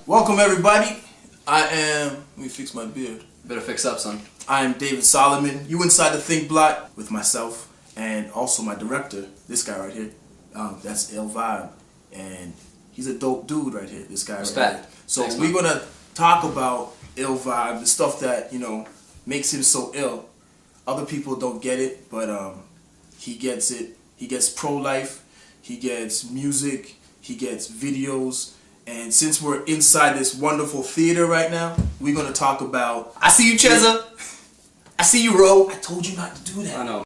Welcome everybody. Let me fix my beard. Better fix up, son. I am David Solomon. You inside the Think Blaq with myself and also my director, this guy right here. That's iLLvibe, and he's a dope dude right here. This guy. Respect. Right here. So thanks, we're gonna talk about iLLvibe, the stuff that makes him so ill. Other people don't get it, but he gets it. He gets pro-life. He gets music. He gets videos. And since we're inside this wonderful theater right now, we're going to talk about... I see you, Cheza. I see you, Ro. I told you not to do that. I know.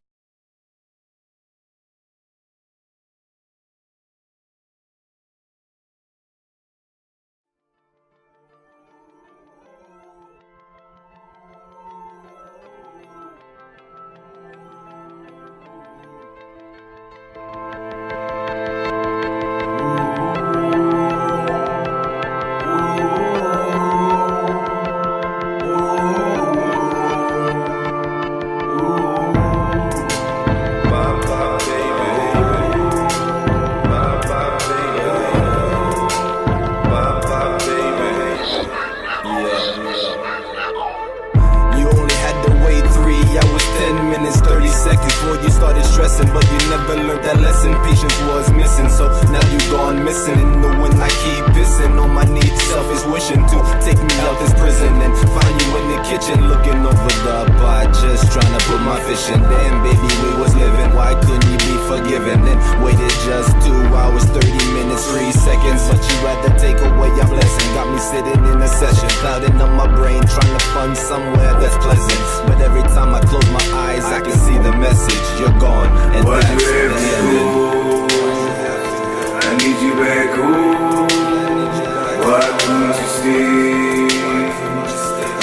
Before you started stressing, but you never learned that lesson. Patience was missing, so now you gone missing. And knowing I keep pissing on my knees, selfish wishing to take me out this prison and find you in the kitchen, looking over the bar, just trying to put my fish in. Damn, baby, we was living. Why couldn't you be forgiven? And waited just 2 hours, 30 minutes, 3 seconds, but you rather take away your blessing. Got me sitting in a session, clouding up my brain, trying to fund somewhere that's pleasant. But every time I close my eyes, I can see the message. You're gone, and why'd that's you have the to end. go? I need you back home. Why couldn't you stay?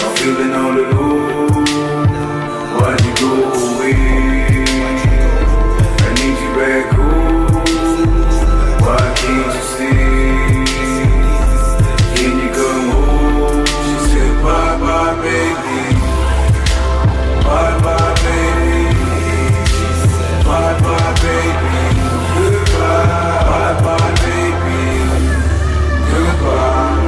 I'm feeling all alone. Why'd you go away? I need you back home. Why can't you stay? Can you come home? She said bye bye baby. Bye bye baby. Bye bye baby, goodbye. Bye bye baby, goodbye.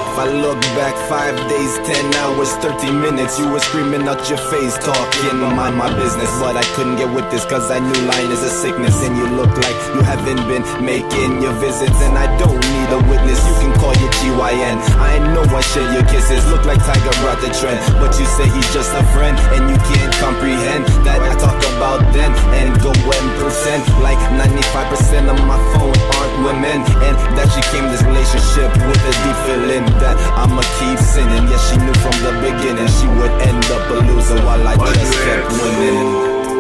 If I look back 5 days, 10 hours, 30 minutes, you were screaming out your face, talking mind my business. But I couldn't get with this cause I knew lying is a sickness. And you look like you haven't been making your visits. And I don't need a witness, you can call your GYN. I know I share your kisses, look like Tiger brought the trend. But you say he's just a friend, and you can't comprehend that I talk about then and go and pretend like 95% of my phone aren't women. And that she came this relationship with a deep feeling that I'ma keep sinning. Yes, she knew from the beginning she would end up a loser while I just kept winning.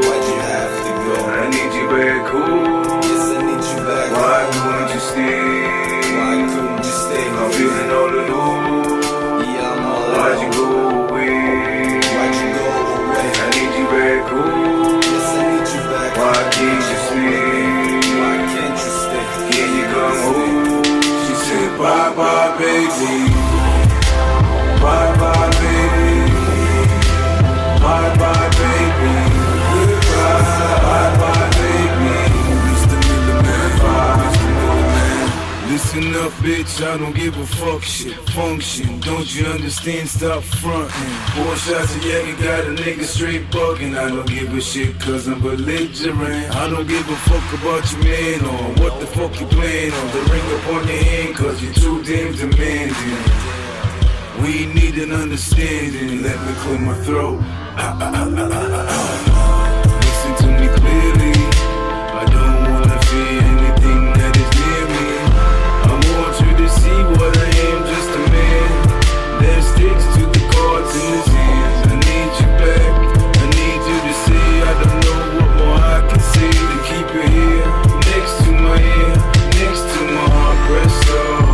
Why'd you have to go? I need you back home. Yes, I need you back. Why couldn't you stay? Why couldn't you stay? I'm feeling all alone. Yeah, I'm all Why'd alone. you go away? Why'd you go away? I need you back home. Yes, I need you back. Why can't you stay? Why can't you stay? Can you come home? She said bye bye baby. Bye bye baby. Bye bye baby. Goodbye. Bye bye baby. Mr. Middleman. Mr. Middleman. Listen up, bitch. I don't give a fuck shit. Function. Don't you understand? Stop frontin'. 4 shots of Yak and got a nigga straight bugging. I don't give a shit cause I'm belligerent. I don't give a fuck about your man or what the fuck you playing on. The ring up on your hand cause you're too damn demanding. We need an understanding. Let me clear my throat. Listen to me clearly. I don't wanna fear anything that is near me. I want you to see what I am, just a man that sticks to the cards in his hands. I need you back. I need you to see. I don't know what more I can say to keep you here, next to my ear, next to my heart. Press on.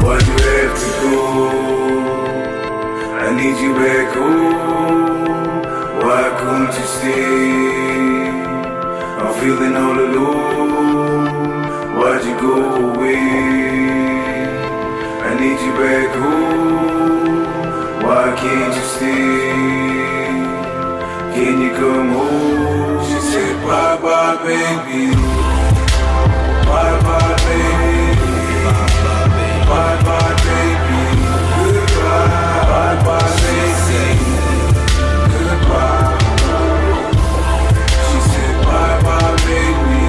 Why'd you have to go? I need you back home. Why feeling all alone. Why'd you go away? I need you back home. Why can't you stay? Can you come home? She said bye bye baby. Bye bye baby. Bye bye baby. Goodbye. Bye bye baby. Goodbye. She said bye bye baby.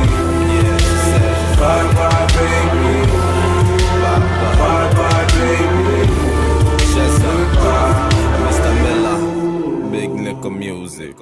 Bye bye baby. Bye bye baby. Just Goodbye. Mr. Miller, big nickel music.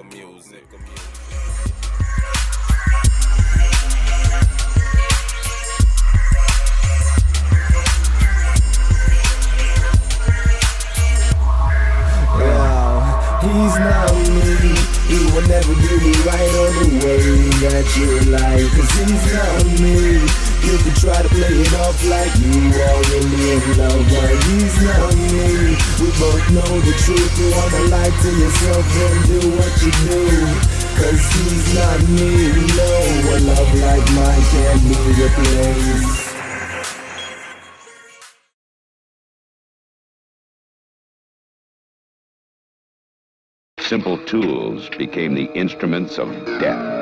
He's not me. He will never do me right on the way that you like. Cause he's not me. You can try to play it off like you already in love, but he's not me. We both know the truth. You wanna lie to yourself and do what you do. Cause he's not me. No, a love like mine can't be replaced. Simple tools became the instruments of death.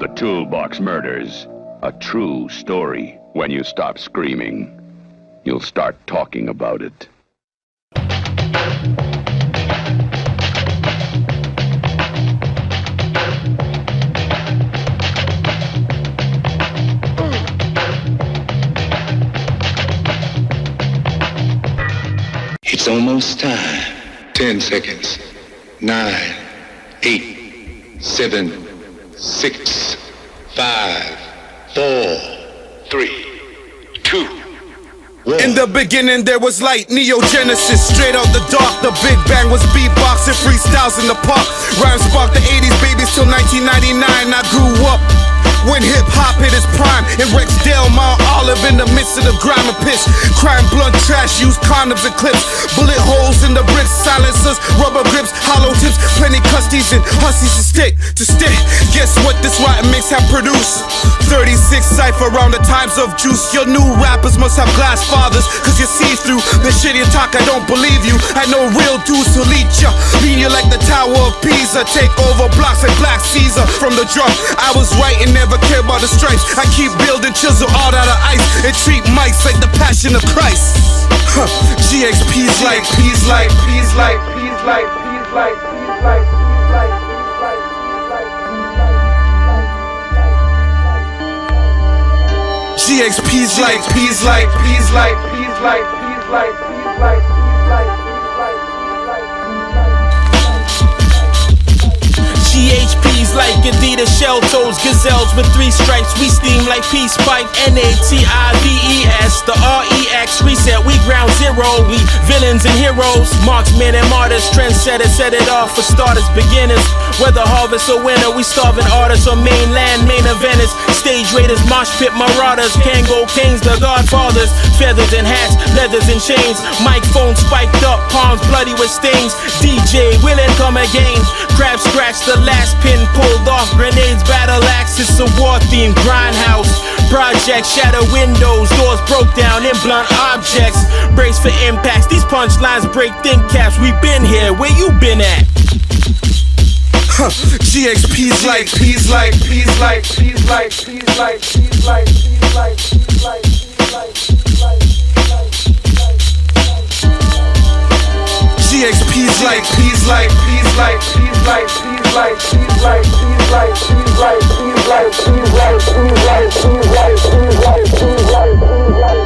The Toolbox Murders, a true story. When you stop screaming, you'll start talking about it. It's almost time. 10 seconds. 9, 8, 7, 6, 5, 4, 3, 2, 1. In the beginning there was light, Neo-Genesis, straight out the dark. The Big Bang was beatboxing, freestyles in the park. Rhymes sparked the 80s babies till 1999. I grew up when hip-hop hit its prime in Rexdale, Mount Olive, in the midst of the grime and piss. Crime, blunt, trash, use condoms and clips. Bullet holes in the bricks, silencers, rubber grips, hollow tips. Plenty custies and hussies to stick. Guess what this rotten mix have produced? 36 cypher around the times of juice. Your new rappers must have glass fathers, cause you see through the shit you talk. I don't believe you. I know real dudes who lead ya, lean you like the Tower of Pisa. Take over blocks like Black Caesar. From the drum, I was right and never care about the stripes. I keep building chisel art out of ice and treat mics like the Passion of Christ. GXP's like, P's like, P's like, P's like, P's like, P's like, P's like, P's like, P's like, GXP's like, P's like, P's like, P's like, P's like, P's like, P's like, P's like. GHP's like Adidas shell toes, gazelles with 3 stripes. We steam like Peace Pipe, NATIVES. The REX reset, we ground zero. We villains and heroes, marksmen and martyrs, trendsetters, set it off for starters, beginners. Whether harvest or winter, we starving artists or mainland main eventers. Stage raiders, mosh pit marauders, Kango kings, the godfathers. Feathers and hats, leathers and chains. Microphone spiked up, palms bloody with stings. DJ will it come again? Crab scratch, the last pin pulled off. Grenades, battle axes, a war themed grindhouse. Project, shatter windows, doors broke down in blunt objects. Brace for impacts, these punchlines break think caps. We been here, where you been at? GXP's like, P's like, P's like, P's like, P's like, P's like, P's like, P's like, P's like, P's like, GXP's like, P's like, P's like, P's like, P's like, P's like, P's like, P's like, P's like, P's like, P's like, P's like, P's like, P's like, P's like, P's like.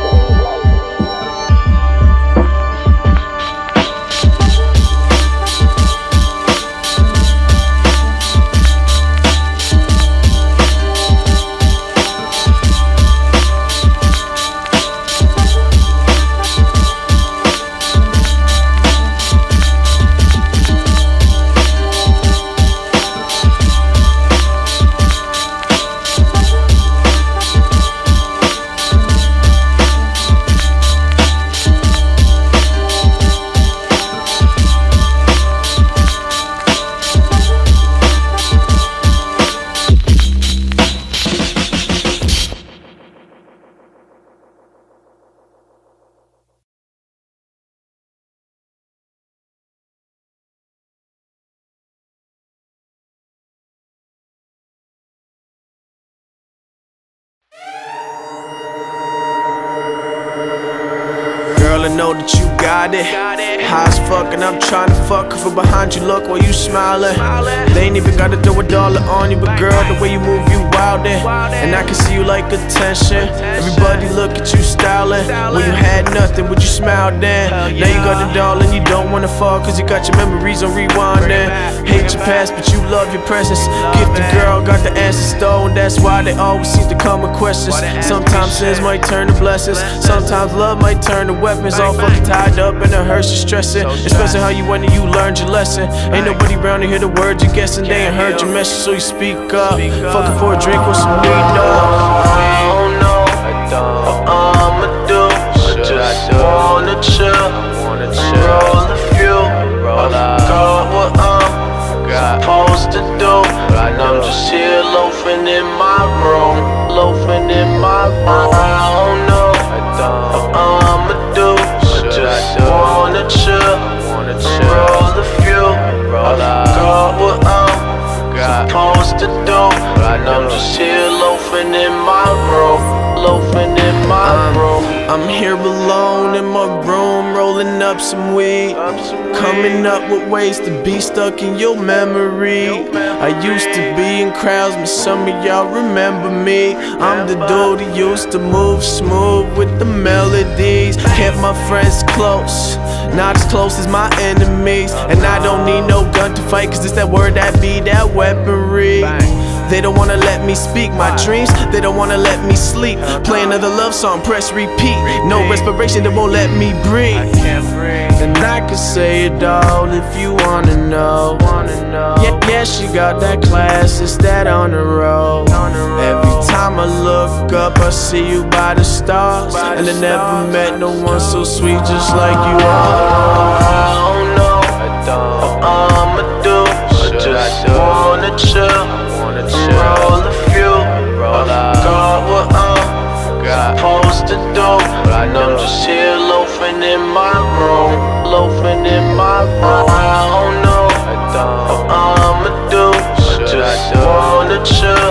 know that you got it. High as fuck and I'm trying to fuck her from behind you, look while you smiling. They ain't even gotta throw $1 on you, but girl, the way you move, you wildin'. And I can see you like attention. Everybody look at you styling. When you had nothing, would you smile then? Now you got it all and you don't wanna fall, cause you got your memories on rewinding. Hate your past, but you love your presence. Gifted girl, got the answers stolen. That's why they always seem to come with questions. Sometimes sins might turn to blessings. Sometimes love might turn to weapons. All fucking tied up and it hurts you stressing. Especially how you went and you learned your lesson. Ain't nobody around to hear the words you're guessing. They ain't heard your message, so you speak up. Fucking for a drink with some weed, dog. I don't know what I'ma do. I just wanna chill, roll a few. I forgot what I'm supposed to do. And I'm just here loafing in my room, loafing in my room. I don't know what I'ma do. I just wanna chill, roll a few. I forgot what I'm supposed to do. And I'm just here loafing in my room, loafing in my room. I'm here alone in my room, rolling up some weed, coming up with ways to be stuck in your memory. I used to be in crowds, but some of y'all remember me. I'm the dude who used to move smooth with the melodies. Kept my friends close, not as close as my enemies. And I don't need no gun to fight, cause it's that word that be that weaponry. They don't wanna let me speak my dreams, they don't wanna let me sleep. Play another love song, press repeat. No respiration, they won't let me breathe. And I can say it all if you wanna know. Yeah, she got that class, it's that on the road. Every time I look up, I see you by the stars. And I never met no one so sweet just like you are. I don't know what I'ma do. I just wanna chill, roll a few. I forgot what I'm supposed to do. And I'm just here loafing in my room, loafing in my room. I don't know what I'ma do. I just wanna chill,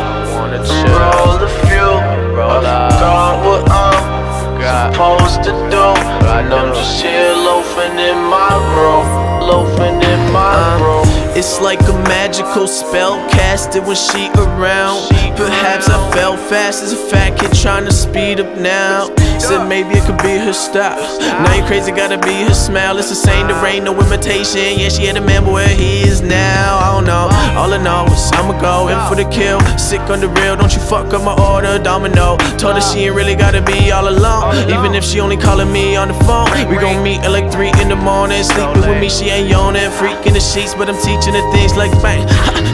roll a few. I forgot what I'm supposed to do. And I'm just here loafing in my room, loafing in my room. It's like a magical spell casted when she around. Perhaps I fell fast as a fat kid trying to speed up now. Said maybe it could be her style. Now you crazy, gotta be her smile. It's the same, there ain't no imitation. Yeah, she had a man, but where he is now, I don't know. All I know is I'ma go in for the kill. Sick on the real, don't you fuck up my order, domino. Told her she ain't really gotta be all alone. Even if she only calling me on the phone. We gon' meet at like 3 in the morning. Sleeping with me, she ain't yawning. Freak in the sheets, but I'm teaching her things like bang.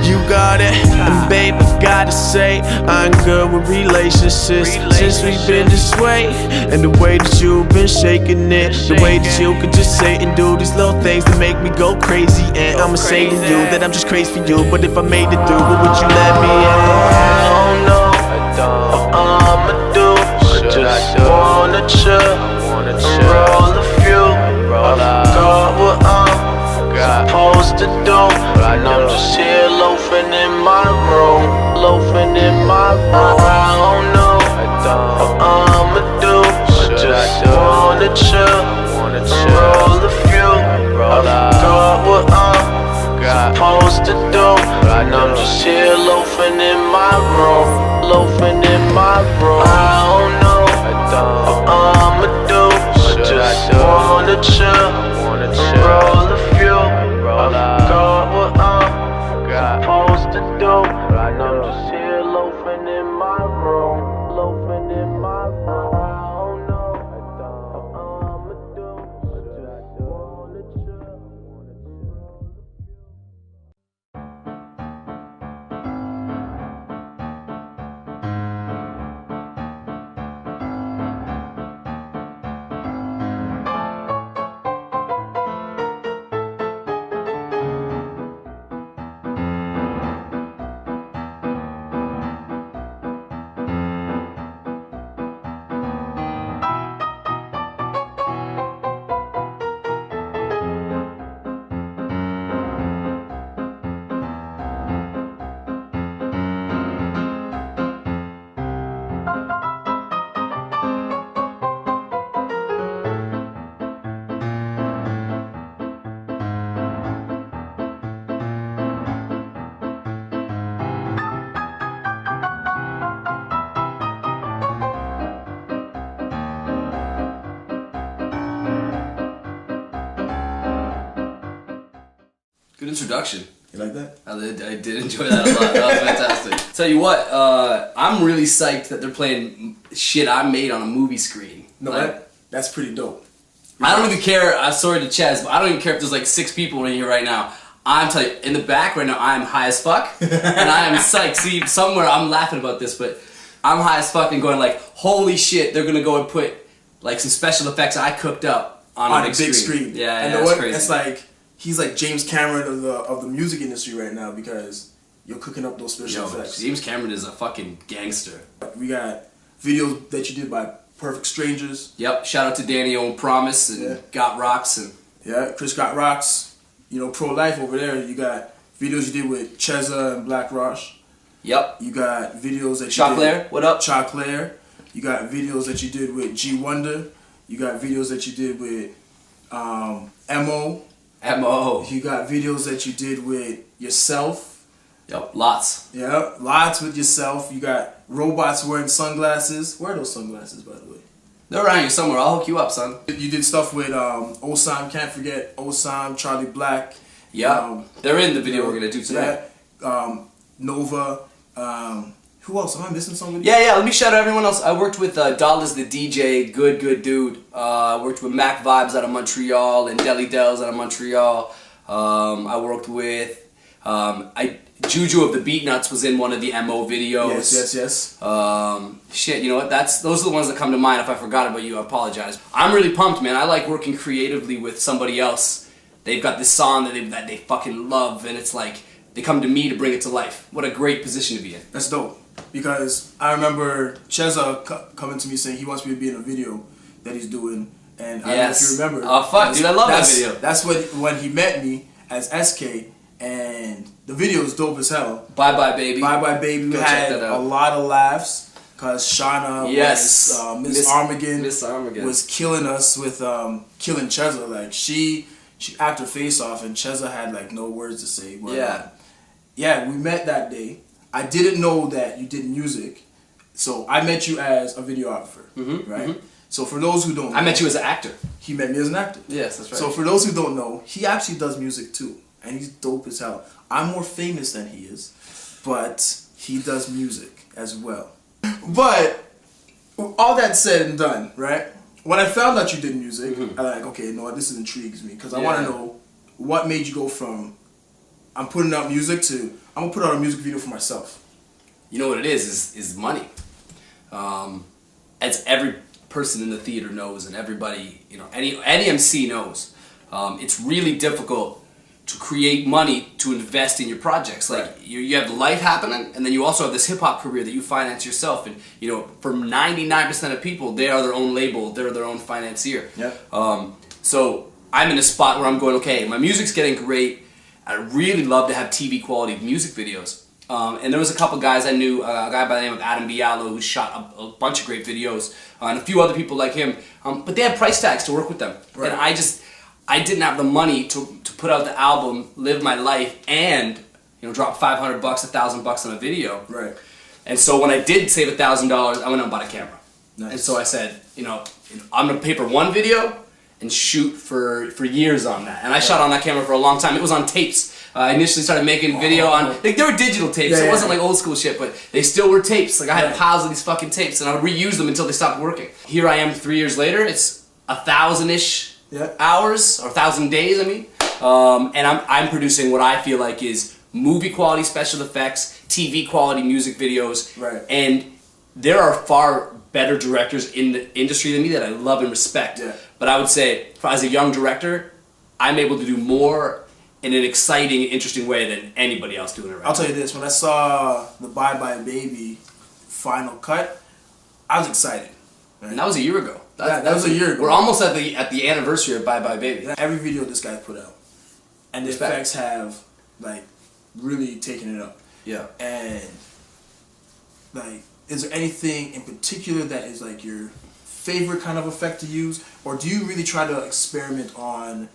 You got it, and babe, I gotta say I'm good with relationships. Since we've been this way, and the way that you've been shaking it, the way that you could just say and do these little things that make me go crazy. And I'ma say to you that I'm just crazy for you, but if I made it through, what would you let me in? I don't know what I'ma do. I just wanna chill, roll a few. I forgot what I'm supposed to do. And I'm just here loafing in my room, loafing in my room. I don't know what I'ma do. I just wanna chill, roll a few. I forgot what I'm supposed to do. And I'm just here loafing in my room, loafing in my room. I don't know what I'ma do. I just wanna chill, roll a few. I forgot what I'm supposed to do. And I'm just here loafing in my room, loafing in my room. I don't know what I'ma do. I just wanna chill. Good introduction. You like that? I did enjoy that a lot. That was fantastic. Tell you what, I'm really psyched that they're playing shit I made on a movie screen. No, Like, that's pretty dope. I don't even care. I'm sorry to Chaz, but I don't even care if there's like 6 people in here right now. I'm telling you, in the back right now, I'm high as fuck, and I am psyched. See, somewhere I'm laughing about this, but I'm high as fuck and going like, holy shit, they're gonna go and put like some special effects I cooked up on a big screen. Yeah, and that's crazy. It's like he's like James Cameron of the music industry right now because you're cooking up those special effects. James Cameron is a fucking gangster. We got videos that you did by Perfect Strangers. Yep, shout out to Danny on Promise and Got Rocks and Chris Got Rocks. You know, Pro Life over there. You got videos you did with Cheza and Blaq Roche. Yep. You got videos that you Choclair, what up? Choclair. You got videos that you did with G Wonder. You got videos that you did with MO. MO. You got videos that you did with yourself. Yep, lots. Yeah, lots with yourself. You got robots wearing sunglasses. Where are those sunglasses, by the way? They're around here somewhere. I'll hook you up, son. You did stuff with Osam, can't forget Osam, Charlie Blaq. Yeah, they're in the video we're gonna do today. Yeah, Nova. Who else? Am I missing somebody? Yeah. Let me shout out everyone else. I worked with Dollars the DJ, good dude. Worked with Mac Vibes out of Montreal and Deli Dells out of Montreal. I worked with Juju of the Beat Nuts was in one of the MO videos. Yes. Shit, you know what? Those are the ones that come to mind. If I forgot about you, I apologize. I'm really pumped, man. I like working creatively with somebody else. They've got this song that they fucking love, and it's like they come to me to bring it to life. What a great position to be in. That's dope. Because I remember Cheza coming to me saying he wants me to be in a video that he's doing, and I don't know if you remember. Oh fuck, dude, I love that video. That's when he met me as SK, and the video is dope as hell. Bye Bye Baby. Bye Bye Baby. We had a lot of laughs because Shauna was Miss Armageddon was killing us with killing Cheza. Like she acted face off, and Cheza had like no words to say. But, yeah, we met that day. I didn't know that you did music, so I met you as a videographer, right? Mm-hmm. So for those who don't know, I met you as an actor. He met me as an actor. Yes, that's right. So for those who don't know, he actually does music too, and he's dope as hell. I'm more famous than he is, but he does music as well. But all that said and done, right? When I found out you did music, I'm like, okay, no, this intrigues me because I want to know what made you go from I'm putting out music to I'm gonna put out a music video for myself. You know what it is money. As every person in the theater knows, and everybody, you know, any MC knows, it's really difficult to create money to invest in your projects. Like you have life happening, and then you also have this hip hop career that you finance yourself. And you know, for 99% of people, they are their own label, they're their own financier. Yeah. So I'm in a spot where I'm going, okay, my music's getting great. I really love to have TV quality music videos. And there was a couple guys I knew, a guy by the name of Adam Bialo who shot a bunch of great videos, and a few other people like him. But they had price tags to work with them. Right. And I didn't have the money to put out the album, live my life, and drop $500, $1,000 on a video. Right. And so when I did save $1,000, I went out and bought a camera. Nice. And so I said, I'm gonna pay for one video and shoot for years on that. And I shot on that camera for a long time. It was on tapes. I initially started making video on, like, they were digital tapes. It wasn't like old school shit, but they still were tapes. Like I had piles of these fucking tapes, and I would reuse them until they stopped working. Here I am 3 years later. It's 1,000-ish hours, or 1,000 days, I mean. And I'm producing what I feel like is movie quality special effects, TV quality music videos. Right. And there are far better directors in the industry than me that I love and respect. Yeah. But I would say, as a young director, I'm able to do more in an exciting, interesting way than anybody else doing it right I'll tell you this, when I saw the Bye Bye Baby final cut, I was excited. Right? And that was a year ago. That was a year ago. We're almost at the anniversary of Bye Bye Baby. Every video this guy put out, and the effects have, like, really taken it up. Yeah. And, like, is there anything in particular that is, like, your favorite kind of effect to use? Or do you really try to experiment on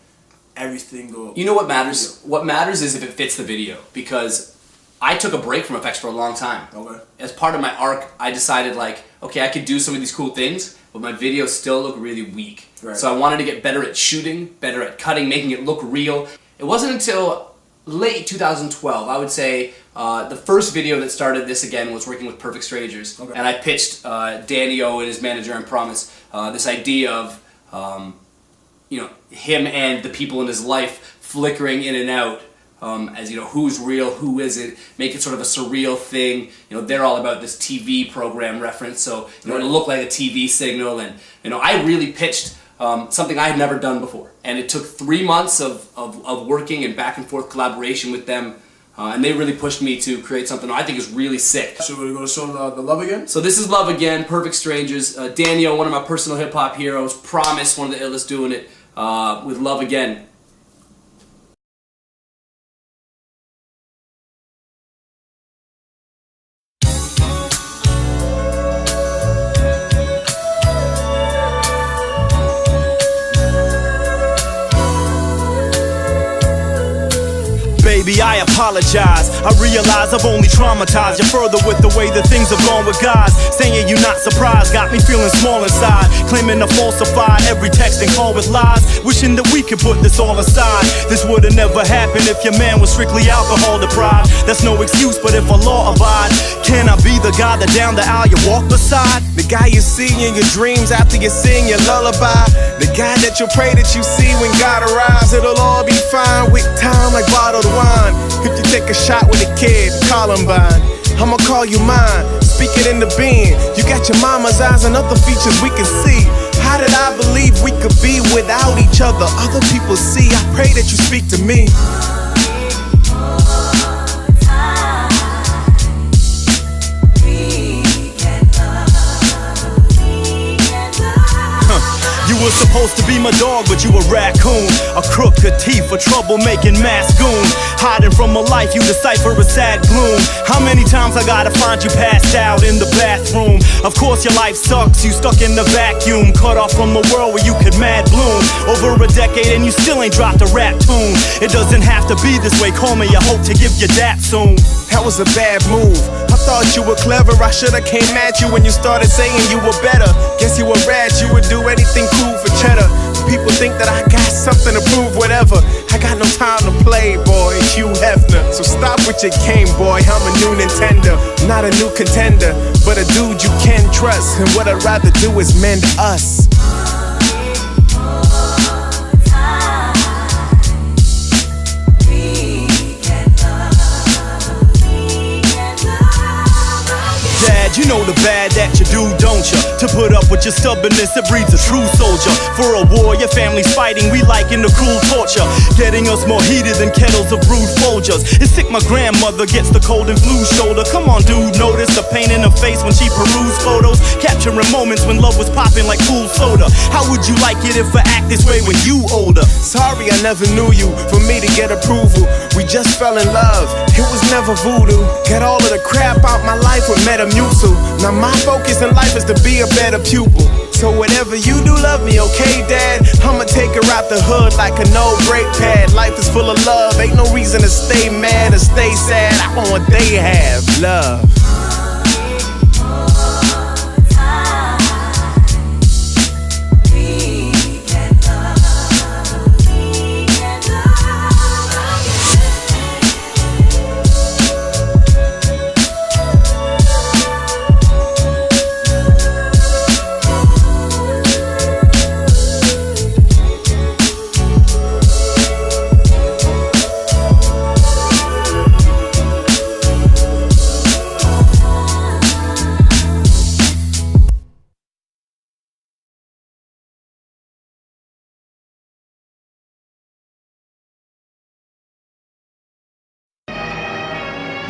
everything? You know what matters? What matters is if it fits the video. Because I took a break from effects for a long time. Okay. As part of my arc, I decided, like, okay, I could do some of these cool things, but my videos still look really weak. Right. So I wanted to get better at shooting, better at cutting, making it look real. It wasn't until late 2012. I would say the first video that started this again was working with Perfect Strangers. Okay. And I pitched Danny O and his manager and Promise this idea of him and the people in his life flickering in and out as who's real, who isn't, make it sort of a surreal thing. They're all about this TV program reference, so it'll look like a TV signal. And I really pitched something I had never done before, and it took 3 months of working and back and forth collaboration with them, and they really pushed me to create something I think is really sick. So we're going to show the Love Again? So this is Love Again, Perfect Strangers. Danny O, one of my personal hip hop heroes, Promise, one of the illest doing it with Love Again. Baby, I apologize. I realize I've only traumatized you further with the way that things have gone with guys. Saying you're not surprised got me feeling small inside. Claiming to falsify every text and call with lies. Wishing that we could put this all aside. This would've never happened if your man was strictly alcohol deprived. That's no excuse, but if a law abide, can I be the guy that down the aisle you walk beside? The guy you see in your dreams after you sing your lullaby. The guy that you pray that you see when God arrives. It'll all be fine with time like bottled wine. If you take a shot with a kid, Columbine, I'ma call you mine, speak it into being. You got your mama's eyes and other features we can see. How did I believe we could be without each other? Other people see, I pray that you speak to me. You were supposed to be my dog, but you a raccoon. A crook, a thief, a troublemaking mass goon. Hiding from a life you decipher as sad gloom. How many times I gotta find you passed out in the bathroom? Of course your life sucks, you stuck in the vacuum. Cut off from a world where you could mad bloom. Over a decade and you still ain't dropped a rap tune. It doesn't have to be this way, call me, I hope to give you dap soon. That was a bad move. I thought you were clever, I should've came at you when you started saying you were better. Guess you were rat, you would do anything cool for cheddar. People think that I got something to prove, whatever. I got no time to play, boy, Hugh Hefner. So stop with your game, boy, I'm a new Nintendo. Not a new contender, but a dude you can trust. And what I'd rather do is mend us. Dad, you know the bad that you do, don't ya? To put up with your stubbornness, it breeds a true soldier. For a war, your family's fighting, we liking the cruel torture. Getting us more heated than kettles of brewed Folgers. It's sick my grandmother gets the cold and flu shoulder. Come on dude, notice the pain in her face when she perused photos. Capturing moments when love was popping like cool soda. How would you like it if I act this way when you older? Sorry I never knew you, for me to get approval. We just fell in love, it was never voodoo. Get all of the crap out my life with Metamucil. Now my focus in life is to be a better pupil. So whatever you do, love me, okay, Dad? I'ma take her out the hood like a no brake pad. Life is full of love, ain't no reason to stay mad or stay sad. I want what they have, love.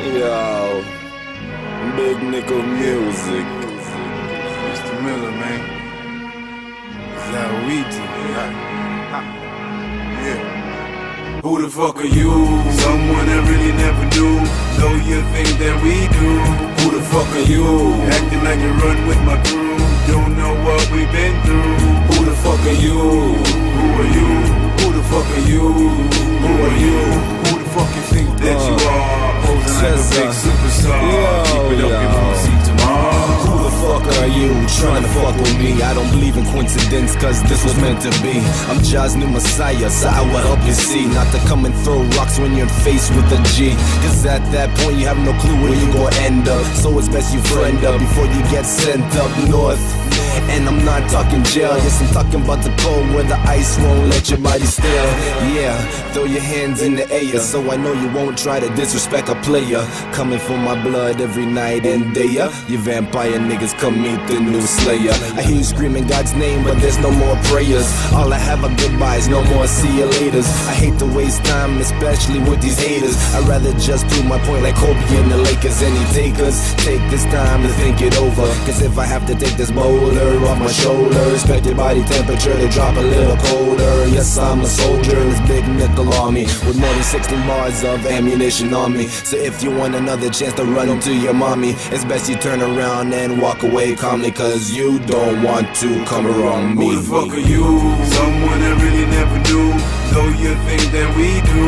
Yo, Big Nickel Music. Mr. Miller, man. Is that what we do? Yeah. Who the fuck are you? Someone I really never knew. Know you think that we do. Who the fuck are you? Acting like you run with my crew. Don't know what we've been through. Who the fuck are you? Who are you? Who the fuck are you? Who are you? Who the fuck you think that you are? Posing like a big superstar. Keep it up, you won't see tomorrow. Who the fuck fuck are you trying to fuck with me? I don't believe in coincidence, cause this was meant to be. I'm Jah's new messiah, so I will help you see. Not to come and throw rocks when you're faced with a G, cause at that point you have no clue where you gon' end up. So it's best you friend up before you get sent up north. And I'm not talking jail, yes, I'm talking about the cold where the ice won't let your body still. Yeah, throw your hands in the air, so I know you won't try to disrespect a player. Coming for my blood every night and day, yeah. You vampire niggas, come meet the new slayer. I hear you screaming God's name, but there's no more prayers. All I have are goodbyes, no more see you laters. I hate to waste time, especially with these haters. I'd rather just prove my point like Kobe and the Lakers. Any takers, take this time to think it over, cause if I have to take this boulder off my shoulder, expect your body temperature to drop a little colder. Yes, I'm a soldier in this big nickel army with more than 60 bars of ammunition on me. So if you want another chance to run into your mommy, it's best you turn around and walk away calmly, cause you don't want to come around me. Who the fuck are you? Someone I really never knew, though you think that we do.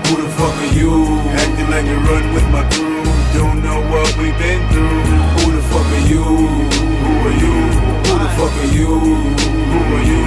Who the fuck are you? Acting like you run with my crew, don't know what we've been through. Who the fuck are you? Who are you? Who the fuck are you? Who are you?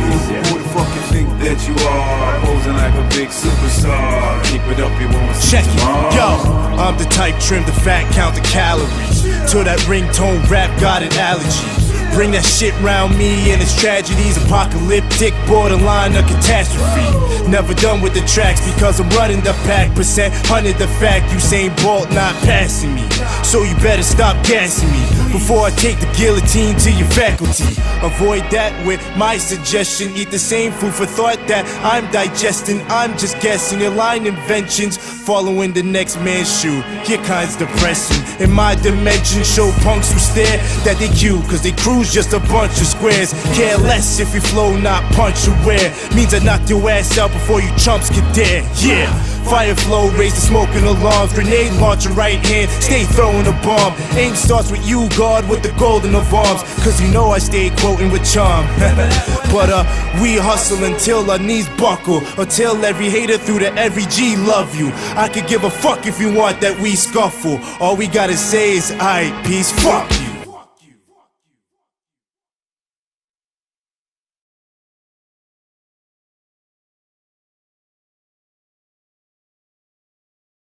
Who the fuck you think that you are? Posing like a big superstar. Keep it up, you won't see Check it, tomorrow. yo, I'm the type trim the fat, count the calories. Till that ringtone rap got an allergy. Bring that shit round me and its tragedies, apocalyptic, borderline, a catastrophe. Never done with the tracks because I'm running the pack. Percent 100 the fact Usain Bolt not passing me. So you better stop gassing me before I take the guillotine to your faculty. Avoid that with my suggestion. Eat the same food for thought that I'm digesting. I'm just guessing your line inventions, following the next man's shoe. Your kind's depressing. In my dimension, show punks who stare that they cute, cause they cruise just a bunch of squares. Care less if you flow, not punch or wear. Means I knock your ass out before you chumps get there. Yeah, fire flow, raise the smoking alarms. Grenade launcher right hand, stay throwing a bomb. Aim starts with you, God, with the golden of arms, cause you know I stay quoting with charm. But we hustle until our knees buckle, or till every hater through to every G love you. I could give a fuck if you want that we scuffle. All we gotta say is, aight, peace, fuck you.